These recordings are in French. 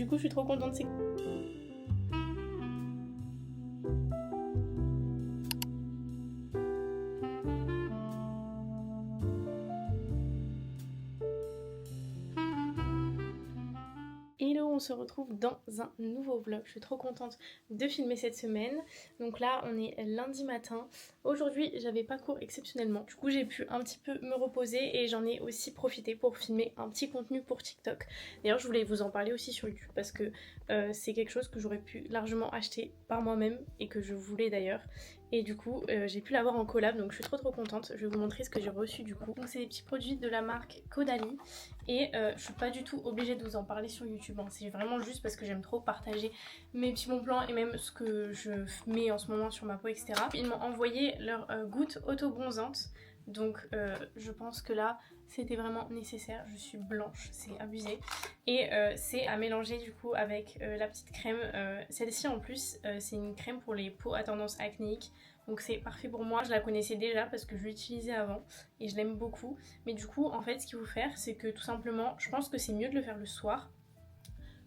coup je suis trop contente. Hello, on se retrouve dans un nouveau vlog. Je suis trop contente de filmer cette semaine. Donc là, on est lundi matin. Aujourd'hui, j'avais pas cours exceptionnellement. Du coup, j'ai pu un petit peu me reposer et j'en ai aussi profité pour filmer un petit contenu pour TikTok. D'ailleurs, je voulais vous en parler aussi sur YouTube parce que c'est quelque chose que j'aurais pu largement acheter par moi-même et que je voulais d'ailleurs. Et du coup, j'ai pu l'avoir en collab, donc je suis trop contente. Je vais vous montrer ce que j'ai reçu du coup. Donc c'est des petits produits de la marque Caudalie. Et je suis pas du tout obligée de vous en parler sur YouTube, hein. C'est vraiment juste parce que j'aime trop partager mes petits bons plans et même ce que je mets en ce moment sur ma peau, etc. Ils m'ont envoyé leur goutte auto-bronzante. Donc je pense que là c'était vraiment nécessaire. Je suis blanche, c'est abusé. Et c'est à mélanger du coup avec la petite crème. Celle-ci en plus c'est une crème pour les peaux à tendance acnéique. Donc c'est parfait pour moi, je la connaissais déjà parce que je l'utilisais avant et je l'aime beaucoup. Mais du coup en fait ce qu'il faut faire c'est que tout simplement, je pense que c'est mieux de le faire le soir.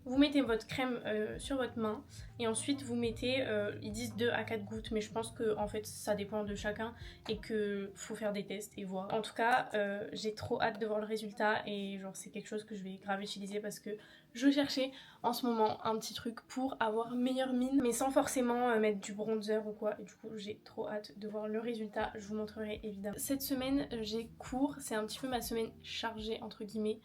Vous mettez votre crème sur votre main et ensuite vous mettez, ils disent 2 à 4 gouttes, mais je pense que en fait ça dépend de chacun et que faut faire des tests et voir. En tout cas, j'ai trop hâte de voir le résultat et genre c'est quelque chose que je vais grave utiliser parce que je cherchais en ce moment un petit truc pour avoir meilleure mine, mais sans forcément mettre du bronzer ou quoi. Et du coup j'ai trop hâte de voir le résultat, je vous montrerai évidemment. Cette semaine j'ai cours, c'est un petit peu ma semaine chargée entre guillemets.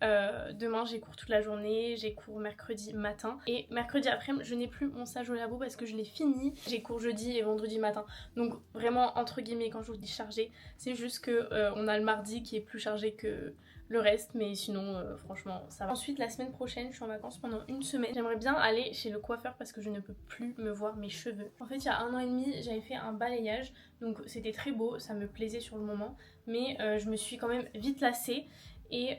Demain j'ai cours toute la journée, j'ai cours mercredi matin et mercredi après-midi je n'ai plus mon stage au labo parce que je l'ai fini. J'ai cours jeudi et vendredi matin, donc vraiment entre guillemets quand je vous dis chargé c'est juste que on a le mardi qui est plus chargé que le reste, mais sinon franchement ça va. Ensuite la semaine prochaine je suis en vacances pendant une semaine. J'aimerais bien aller chez le coiffeur parce que je ne peux plus me voir mes cheveux. En fait il y a 1 an et demi j'avais fait un balayage, donc c'était très beau, ça me plaisait sur le moment, mais je me suis quand même vite lassée. Et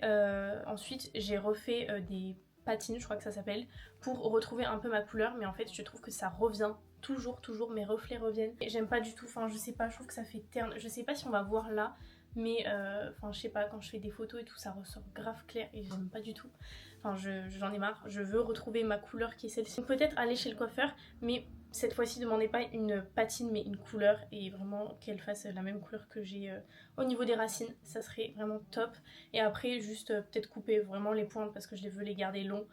ensuite j'ai refait des patines, je crois que ça s'appelle, pour retrouver un peu ma couleur, mais en fait je trouve que ça revient toujours, mes reflets reviennent. Et j'aime pas du tout, enfin je sais pas, je trouve que ça fait terne, je sais pas si on va voir là, mais enfin je sais pas, quand je fais des photos et tout ça ressort grave clair et j'aime pas du tout. Enfin j'en ai marre, je veux retrouver ma couleur qui est celle-ci. Donc peut-être aller chez le coiffeur, mais cette fois-ci demandez pas une patine mais une couleur et vraiment qu'elle fasse la même couleur que j'ai au niveau des racines, ça serait vraiment top. Et après juste peut-être couper vraiment les pointes parce que je veux les garder longs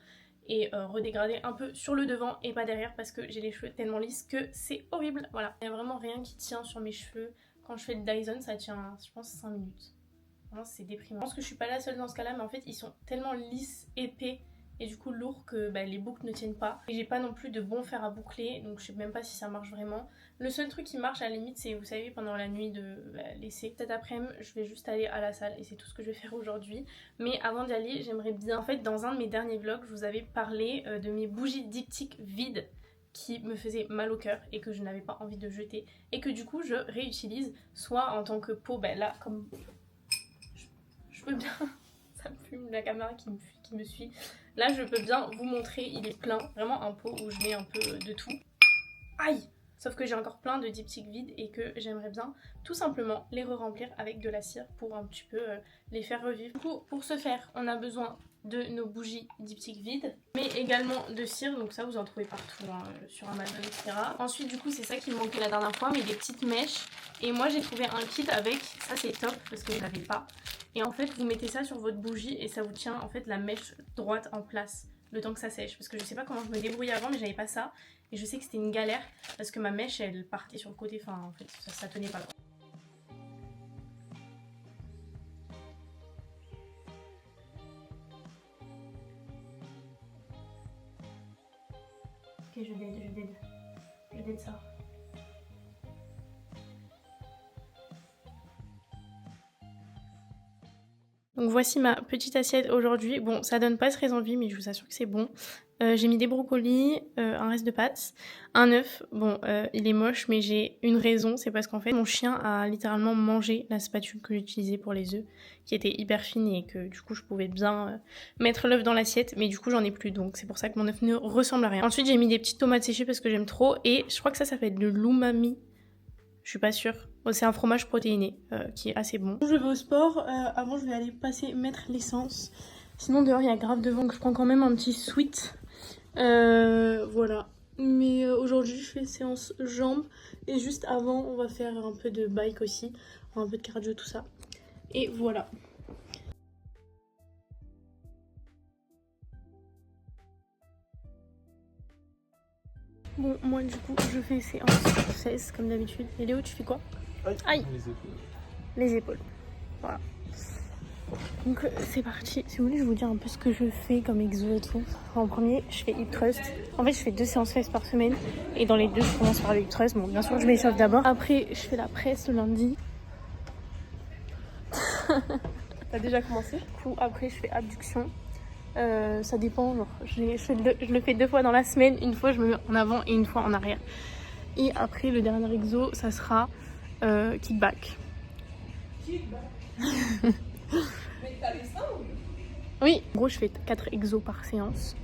et redégrader un peu sur le devant et pas derrière parce que j'ai les cheveux tellement lisses que c'est horrible. Voilà, il n'y a vraiment rien qui tient sur mes cheveux. Quand je fais le Dyson ça tient je pense 5 minutes. Vraiment c'est déprimant. Je pense que je suis pas la seule dans ce cas là, mais en fait ils sont tellement lisses, épais et du coup lourd que les boucles ne tiennent pas. Et j'ai pas non plus de bon fer à boucler, donc je sais même pas si ça marche vraiment. Le seul truc qui marche à la limite c'est, vous savez, pendant la nuit de laisser. Cet après-midi je vais juste aller à la salle et c'est tout ce que je vais faire aujourd'hui. Mais avant d'y aller j'aimerais bien, en fait dans un de mes derniers vlogs je vous avais parlé de mes bougies diptyques vides qui me faisaient mal au cœur et que je n'avais pas envie de jeter et que du coup je réutilise soit en tant que pot, là comme je peux bien ça me fume la caméra qui me suit. Là je peux bien vous montrer, il est plein, vraiment un pot où je mets un peu de tout. Aïe! Sauf que j'ai encore plein de diptyques vides et que j'aimerais bien tout simplement les re-remplir avec de la cire pour un petit peu les faire revivre. Du coup pour ce faire on a besoin de nos bougies diptyques vides, mais également de cire, donc ça vous en trouvez partout hein, sur Amazon etc. Ensuite du coup c'est ça qui me manquait la dernière fois, mais des petites mèches. Et moi j'ai trouvé un kit avec, ça c'est top parce que je l'avais pas. Et en fait vous mettez ça sur votre bougie et ça vous tient en fait la mèche droite en place le temps que ça sèche, parce que je sais pas comment je me débrouillais avant mais j'avais pas ça et je sais que c'était une galère parce que ma mèche elle partait sur le côté, enfin en fait ça tenait pas. Ok je dead ça. Donc voici ma petite assiette aujourd'hui. Bon, ça donne pas très envie, mais je vous assure que c'est bon. J'ai mis des brocolis, un reste de pâtes, un œuf. Bon, il est moche, mais j'ai une raison. C'est parce qu'en fait, mon chien a littéralement mangé la spatule que j'utilisais pour les œufs, qui était hyper fine et que du coup, je pouvais bien mettre l'œuf dans l'assiette. Mais du coup, j'en ai plus, donc c'est pour ça que mon œuf ne ressemble à rien. Ensuite, j'ai mis des petites tomates séchées parce que j'aime trop. Et je crois que ça s'appelle de l'umami. Je suis pas sûre. C'est un fromage protéiné qui est assez bon. Je vais au sport. Avant, je vais aller mettre l'essence. Sinon, dehors, il y a grave de vent. Donc, je prends quand même un petit sweat. Voilà. Mais aujourd'hui je fais séance jambes et juste avant on va faire un peu de bike aussi, un peu de cardio tout ça. Et voilà. Bon moi du coup je fais séance 16 comme d'habitude. Et Léo tu fais quoi? Aïe. Les épaules. Voilà. Donc c'est parti. Si vous voulez je vais vous dire un peu ce que je fais comme exo et tout. En premier je fais hip thrust. En fait je fais 2 séances fesses par semaine. Et dans les deux je commence par le hip thrust. Bon bien sûr je m'échauffe d'abord. Après je fais la presse le lundi. T'as déjà commencé? Du coup après je fais abduction. Ça dépend, genre, je le fais 2 fois dans la semaine, une fois je me mets en avant et une fois en arrière. Et après le dernier exo ça sera kickback. Mais t'as les seins ou... Oui, en gros je fais 4 exos par séance.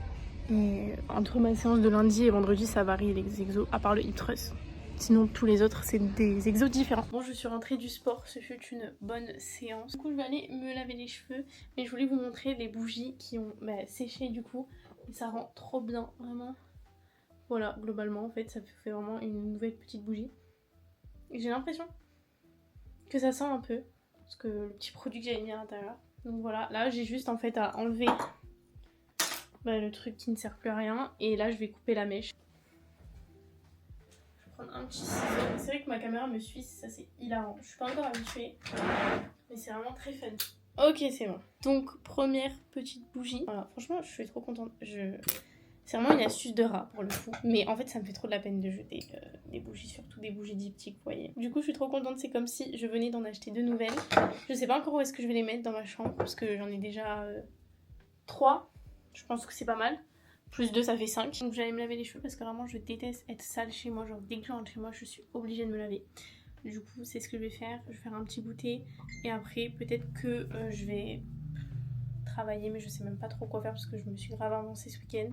Et entre ma séance de lundi et vendredi ça varie les exos, à part le hip thrust. Sinon tous les autres c'est des exos différents. Bon je suis rentrée du sport, ce fut une bonne séance. Du coup je vais aller me laver les cheveux. Mais je voulais vous montrer les bougies qui ont séché du coup. Et ça rend trop bien, vraiment. Voilà, globalement en fait ça fait vraiment une nouvelle petite bougie. Et j'ai l'impression que ça sent un peu. Parce que le petit produit que j'avais mis à l'intérieur. Donc voilà, là j'ai juste en fait à enlever le truc qui ne sert plus à rien. Et là je vais couper la mèche. Un petit ciseau. C'est vrai que ma caméra me suit, ça c'est hilarant. Je suis pas encore habituée, mais c'est vraiment très fun. Ok, c'est bon. Donc, première petite bougie. Voilà, franchement, je suis trop contente. C'est vraiment une astuce de rat pour le coup. Mais en fait, ça me fait trop de la peine de jeter des bougies, surtout des bougies diptyques, vous voyez. Du coup, je suis trop contente. C'est comme si je venais d'en acheter 2 nouvelles. Je sais pas encore où est-ce que je vais les mettre dans ma chambre, parce que j'en ai déjà 3. Je pense que c'est pas mal. Plus 2 ça fait 5. Donc j'allais me laver les cheveux parce que vraiment je déteste être sale chez moi. Genre dès que je rentre chez moi je suis obligée de me laver. Du coup c'est ce que je vais faire. Je vais faire un petit goûter. Et après peut-être que je vais travailler. Mais je sais même pas trop quoi faire parce que je me suis grave avancée ce week-end.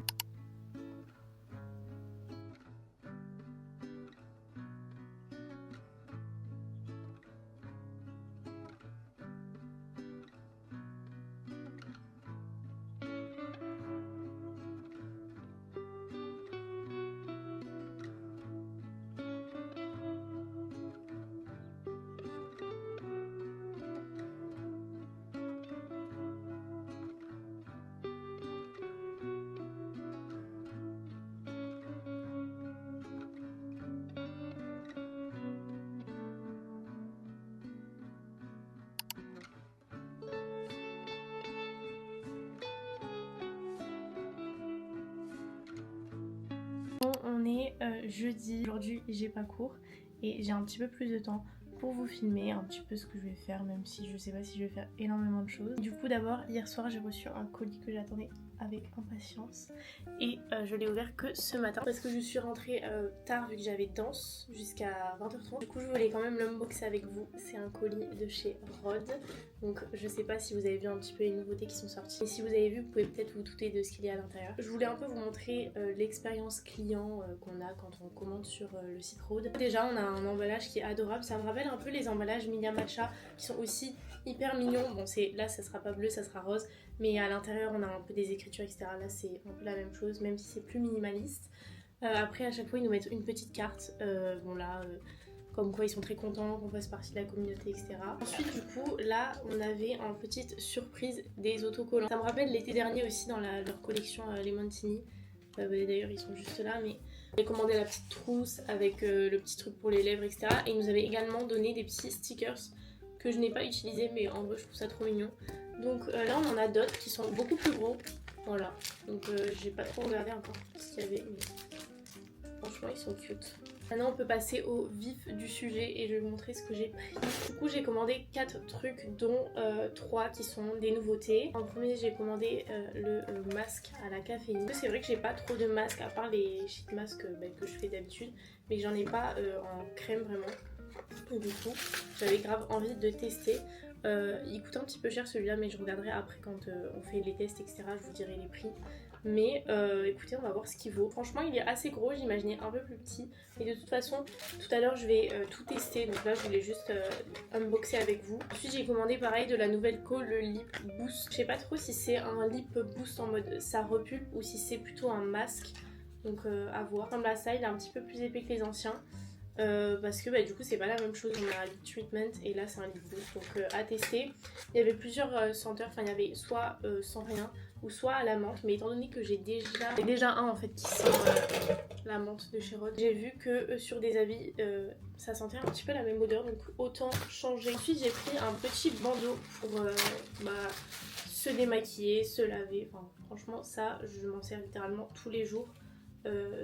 Bon, on est jeudi. Aujourd'hui j'ai pas cours et j'ai un petit peu plus de temps pour vous filmer un petit peu ce que je vais faire, même si je sais pas si je vais faire énormément de choses. Du coup d'abord hier soir j'ai reçu un colis que j'attendais avec impatience et je l'ai ouvert que ce matin parce que je suis rentrée tard vu que j'avais danse jusqu'à 20h30. Du coup je voulais quand même l'unboxer avec vous. C'est un colis de chez Rhodes, donc je sais pas si vous avez vu un petit peu les nouveautés qui sont sorties, et si vous avez vu vous pouvez peut-être vous douter de ce qu'il y a à l'intérieur. Je voulais un peu vous montrer l'expérience client qu'on a quand on commande sur le site Rhodes. Déjà on a un emballage qui est adorable, ça me rappelle un peu les emballages Milia Matcha qui sont aussi hyper mignons. Bon là ça sera pas bleu, ça sera rose, mais à l'intérieur on a un peu des écritures etc. Là c'est un peu la même chose même si c'est plus minimaliste. Après à chaque fois ils nous mettent une petite carte, comme quoi ils sont très contents qu'on fasse partie de la communauté etc. Ensuite du coup là on avait en petite surprise des autocollants. Ça me rappelle l'été dernier aussi dans leur collection Lemontini. D'ailleurs ils sont juste là, mais j'ai commandé la petite trousse avec le petit truc pour les lèvres etc. Et ils nous avaient également donné des petits stickers que je n'ai pas utilisés, mais en vrai je trouve ça trop mignon. Donc là on en a d'autres qui sont beaucoup plus gros. Voilà, donc j'ai pas trop regardé encore ce qu'il y avait, mais franchement ils sont cute. Maintenant on peut passer au vif du sujet et je vais vous montrer ce que j'ai pris. Du coup j'ai commandé 4 trucs dont 3 qui sont des nouveautés. En premier j'ai commandé le masque à la caféine. C'est vrai que j'ai pas trop de masques à part les sheet masks que je fais d'habitude, mais j'en ai pas en crème vraiment. Et du coup j'avais grave envie de tester. Il coûte un petit peu cher celui-là, mais je regarderai après quand on fait les tests etc. Je vous dirai les prix. Mais écoutez, on va voir ce qu'il vaut. Franchement, il est assez gros, j'imaginais un peu plus petit. Et de toute façon, tout à l'heure, je vais tout tester. Donc là, je voulais juste unboxer avec vous. Ensuite, j'ai commandé pareil de la nouvelle Co, le Lip Boost. Je sais pas trop si c'est un Lip Boost en mode ça repulpe ou si c'est plutôt un masque. Donc à voir. Comme là, ça, il est un petit peu plus épais que les anciens. Parce que du coup c'est pas la même chose, on a un lip treatment et là c'est un lip boost, donc à tester. Il y avait plusieurs senteurs, enfin il y avait soit sans rien ou soit à la menthe, mais étant donné que j'ai déjà un en fait qui sent la menthe de chez Rod, j'ai vu que sur des avis ça sentait un petit peu la même odeur, donc autant changer. Ensuite j'ai pris un petit bandeau pour se démaquiller, se laver, enfin franchement ça je m'en sers littéralement tous les jours.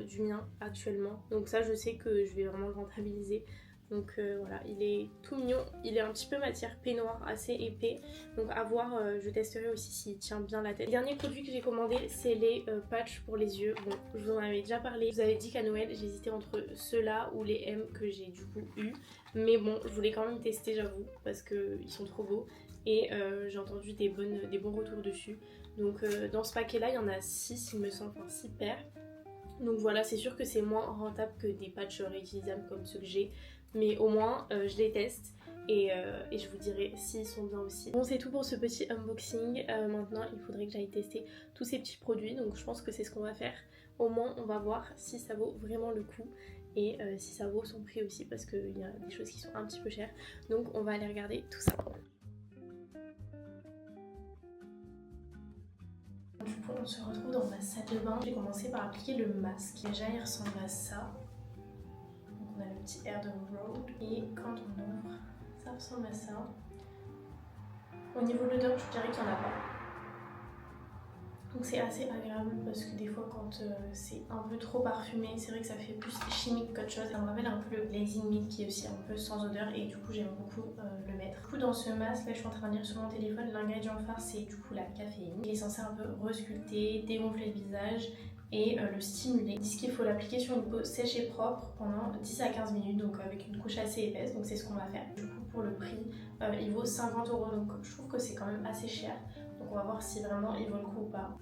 Du mien actuellement, donc ça je sais que je vais vraiment le rentabiliser. Donc voilà, il est tout mignon, il est un petit peu matière peignoir, assez épais, donc à voir, je testerai aussi s'il tient bien la tête. Le dernier produit que j'ai commandé c'est les patchs pour les yeux. Bon, je vous en avais déjà parlé, je vous avais dit qu'à Noël j'hésitais entre ceux-là ou les M que j'ai du coup eu, mais bon je voulais quand même tester, j'avoue, parce qu'ils sont trop beaux et j'ai entendu des bons retours dessus. Donc dans ce paquet là il y en a 6 il me semble, enfin 6 paires. Donc voilà, c'est sûr que c'est moins rentable que des patchs réutilisables comme ceux que j'ai, mais au moins je les teste et je vous dirai s'ils sont bien aussi. Bon, c'est tout pour ce petit unboxing. Maintenant il faudrait que j'aille tester tous ces petits produits, donc je pense que c'est ce qu'on va faire. Au moins on va voir si ça vaut vraiment le coup et si ça vaut son prix aussi, parce qu'il y a des choses qui sont un petit peu chères. Donc on va aller regarder tout ça. Du coup on se retrouve dans ma salle de bain. J'ai commencé par appliquer le masque. Déjà il ressemble à ça. Donc on a le petit air de road et quand on ouvre, ça ressemble à ça. Au niveau de l'odeur, je dirais qu'il n'y en a pas. Donc c'est assez agréable parce que des fois quand c'est un peu trop parfumé, c'est vrai que ça fait plus chimique qu'autre chose. Ça me rappelle un peu le Glazing Milk qui est aussi un peu sans odeur et du coup j'aime beaucoup le mettre. Du coup dans ce masque, là je suis en train de lire sur mon téléphone, l'ingrédient phare c'est du coup la caféine. Il est censé un peu resculpter, dégonfler le visage et le stimuler. Ils disent qu'il faut l'appliquer sur une peau sèche et propre pendant 10 à 15 minutes, donc avec une couche assez épaisse, donc c'est ce qu'on va faire. Du coup pour le prix, il vaut 50 €, donc je trouve que c'est quand même assez cher. Donc on va voir si vraiment il vaut le coup ou pas.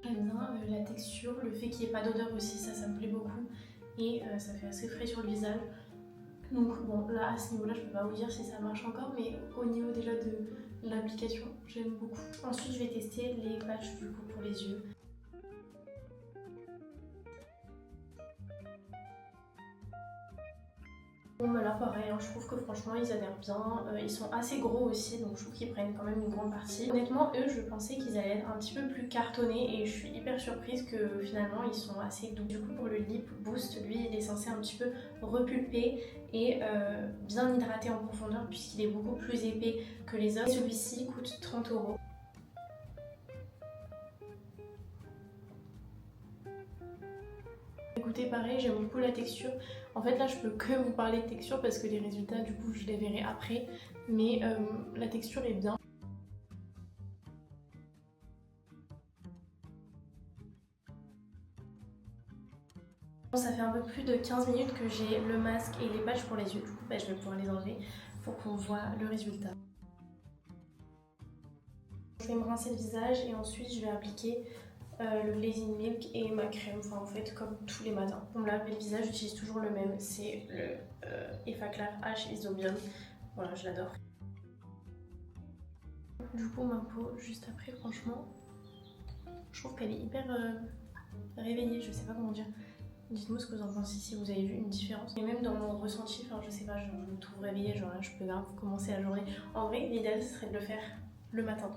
J'aime bien la texture, le fait qu'il n'y ait pas d'odeur aussi, ça me plaît beaucoup. Et ça fait assez frais sur le visage. Donc bon, là à ce niveau-là, je peux pas vous dire si ça marche encore, mais au niveau déjà de l'application, j'aime beaucoup. Ensuite, je vais tester les patchs du coup pour les yeux. Bon bah là pareil, hein, je trouve que franchement ils adhèrent bien, ils sont assez gros aussi, donc je trouve qu'ils prennent quand même une grande partie. Honnêtement eux je pensais qu'ils allaient être un petit peu plus cartonnés et je suis hyper surprise que finalement ils sont assez doux. Du coup pour le Lip Boost, lui il est censé un petit peu repulper et bien hydrater en profondeur puisqu'il est beaucoup plus épais que les autres. Celui-ci coûte 30 €. Écoutez, pareil, j'aime beaucoup la texture. En fait, là, je peux que vous parler de texture parce que les résultats, du coup, je les verrai après. Mais la texture est bien. Ça fait un peu plus de 15 minutes que j'ai le masque et les patchs pour les yeux. Du coup, je vais pouvoir les enlever pour qu'on voit le résultat. Je vais me rincer le visage et ensuite, je vais appliquer le Glazing Milk et ma crème, enfin en fait comme tous les matins. Pour me laver le visage, j'utilise toujours le même, c'est le Effaclar H Isobium. Voilà, je l'adore. Du coup ma peau juste après, franchement, je trouve qu'elle est hyper réveillée, je sais pas comment dire. Dites-moi ce que vous en pensez, si vous avez vu une différence. Et même dans mon ressenti, enfin je sais pas, je me trouve réveillée, genre là je peux grave commencer la journée. En vrai, l'idéal ce serait de le faire le matin.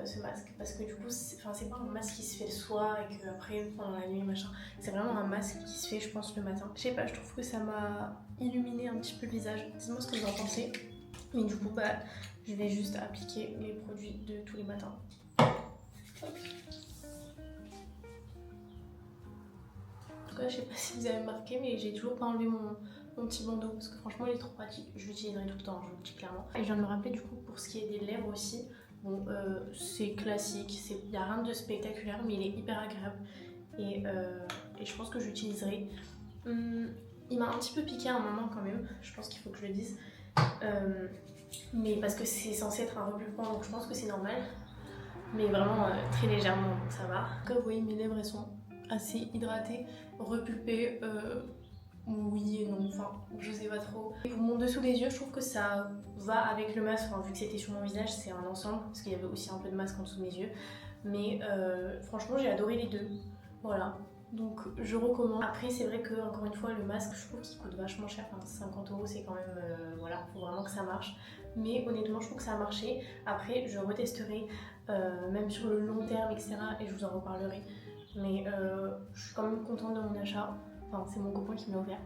Ce masque, parce que du coup c'est pas un masque qui se fait le soir et que après pendant la nuit machin, c'est vraiment un masque qui se fait je pense le matin. Je sais pas, je trouve que ça m'a illuminé un petit peu le visage. Dites-moi ce que vous en pensez. Mais du coup je vais juste appliquer les produits de tous les matins. Hop. En tout cas je sais pas si vous avez remarqué, mais j'ai toujours pas enlevé mon petit bandeau parce que franchement il est trop pratique, je l'utiliserai tout le temps, je vous le dis clairement. Et je viens de me rappeler du coup pour ce qui est des lèvres aussi. Bon, c'est classique, il n'y a rien de spectaculaire, mais il est hyper agréable et je pense que j'utiliserai. Il m'a un petit peu piqué à un moment quand même, je pense qu'il faut que je le dise. Mais parce que c'est censé être un repulpant, donc je pense que c'est normal. Mais vraiment très légèrement, donc ça va. Comme vous voyez, mes lèvres elles sont assez hydratées, repulpées. Oui et non, enfin je sais pas trop. Et pour mon dessous des yeux, je trouve que ça va avec le masque, enfin, vu que c'était sur mon visage, c'est un ensemble, parce qu'il y avait aussi un peu de masque en dessous de mes yeux. Mais franchement, j'ai adoré les deux. Voilà. Donc je recommande. Après c'est vrai que encore une fois le masque je trouve qu'il coûte vachement cher, enfin 50 € c'est quand même voilà, faut vraiment que ça marche. Mais honnêtement je trouve que ça a marché. Après je retesterai même sur le long terme etc. et je vous en reparlerai. Mais je suis quand même contente de mon achat. Enfin c'est mon copain qui me l'a offert.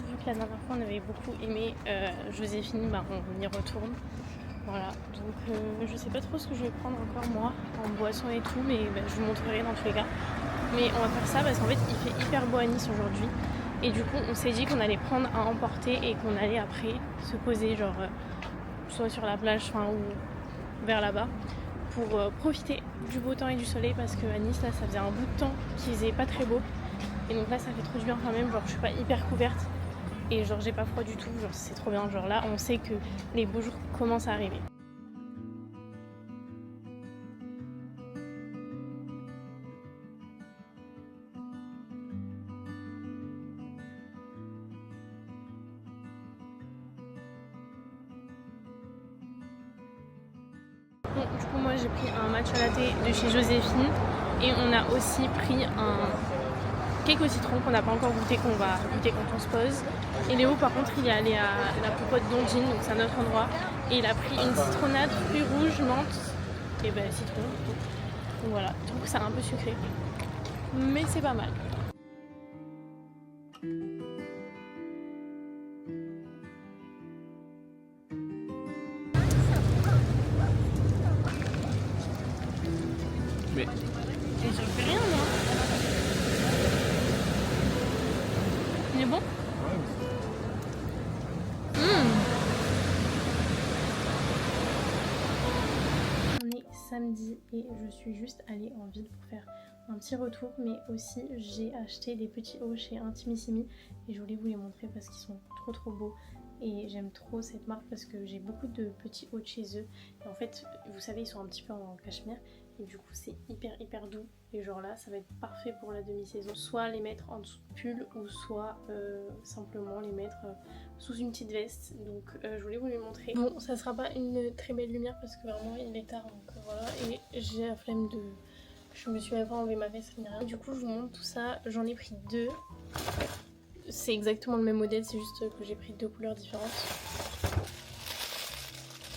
Vu que la dernière fois on avait beaucoup aimé Joséphine, bah on y retourne. Voilà, donc je sais pas trop ce que je vais prendre encore moi, en boisson et tout, mais je vous montrerai dans tous les cas. Mais on va faire ça parce qu'en fait il fait hyper beau à Nice aujourd'hui. Et du coup on s'est dit qu'on allait prendre à emporter et qu'on allait après se poser genre soit sur la plage ou vers là-bas pour profiter du beau temps et du soleil parce qu'à Nice là ça faisait un bout de temps qu'il faisait pas très beau. Et donc là ça fait trop du bien quand même, genre je suis pas hyper couverte. Et genre j'ai pas froid du tout, genre c'est trop bien, genre là on sait que les beaux jours commencent à arriver. Bon, du coup moi j'ai pris un matcha latte de chez Joséphine et on a aussi pris un cake au citron qu'on n'a pas encore goûté, qu'on va goûter quand on se pose. Et Léo par contre il est allé à la popote d'Ondine, donc c'est un autre endroit, et il a pris une citronnade, fruits rouges, menthe et citron. Donc voilà, je trouve que c'est un peu sucré, mais c'est pas mal. Mais je fais rien moi. Il est bon? On est samedi et je suis juste allée en ville pour faire un petit retour, mais aussi j'ai acheté des petits hauts chez Intimissimi et je voulais vous les montrer parce qu'ils sont trop beaux et j'aime trop cette marque parce que j'ai beaucoup de petits hauts de chez eux et en fait vous savez ils sont un petit peu en cachemire et du coup c'est hyper doux et genre là ça va être parfait pour la demi-saison, soit les mettre en dessous de pull ou soit simplement les mettre sous une petite veste. Donc je voulais vous les montrer. Bon ça sera pas une très belle lumière parce que vraiment il est tard, donc voilà, et j'ai la flemme de... Je me suis même pas enlevé ma veste ni rien. Du coup je vous montre tout ça, j'en ai pris deux. C'est exactement le même modèle, c'est juste que j'ai pris deux couleurs différentes.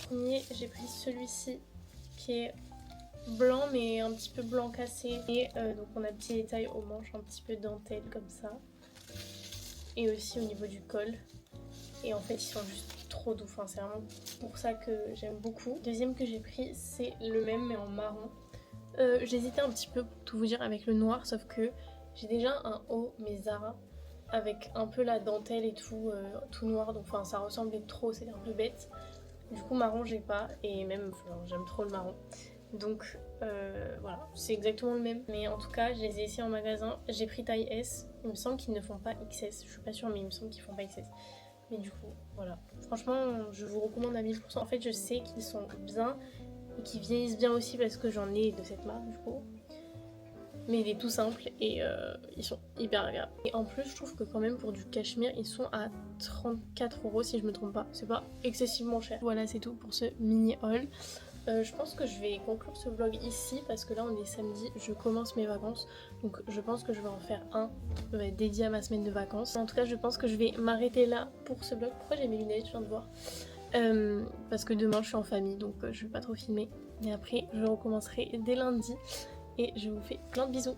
Premier, j'ai pris celui-ci qui est blanc mais un petit peu blanc cassé. Et donc on a un petit détail aux manches, un petit peu dentelle comme ça. Et aussi au niveau du col. Et en fait ils sont juste trop doux, enfin, c'est vraiment pour ça que j'aime beaucoup. Deuxième que j'ai pris c'est le même mais en marron. J'hésitais un petit peu pour tout vous dire avec le noir, sauf que j'ai déjà un haut mais Zara avec un peu la dentelle et tout, tout noir, donc enfin ça ressemblait trop, c'est un peu bête. Du coup marron j'ai pas, et même j'aime trop le marron. Donc voilà, c'est exactement le même. Mais en tout cas je les ai essayés en magasin, j'ai pris taille S, il me semble qu'ils ne font pas XS, je suis pas sûre mais il me semble qu'ils font pas XS. Mais du coup voilà, franchement je vous recommande à 1000%. En fait je sais qu'ils sont bien et qu'ils vieillissent bien aussi parce que j'en ai de cette marque du coup. Mais il est tout simple et ils sont hyper agréables. Et en plus je trouve que quand même pour du cachemire ils sont à 34 € si je me trompe pas. C'est pas excessivement cher. Voilà c'est tout pour ce mini haul. Je pense que je vais conclure ce vlog ici parce que là on est samedi, je commence mes vacances. Donc je pense que je vais en faire un dédié à ma semaine de vacances. En tout cas je pense que je vais m'arrêter là pour ce vlog. Pourquoi j'ai mes lunettes, je viens de voir. Parce que demain je suis en famille donc je vais pas trop filmer. Et après je recommencerai dès lundi. Et je vous fais plein de bisous.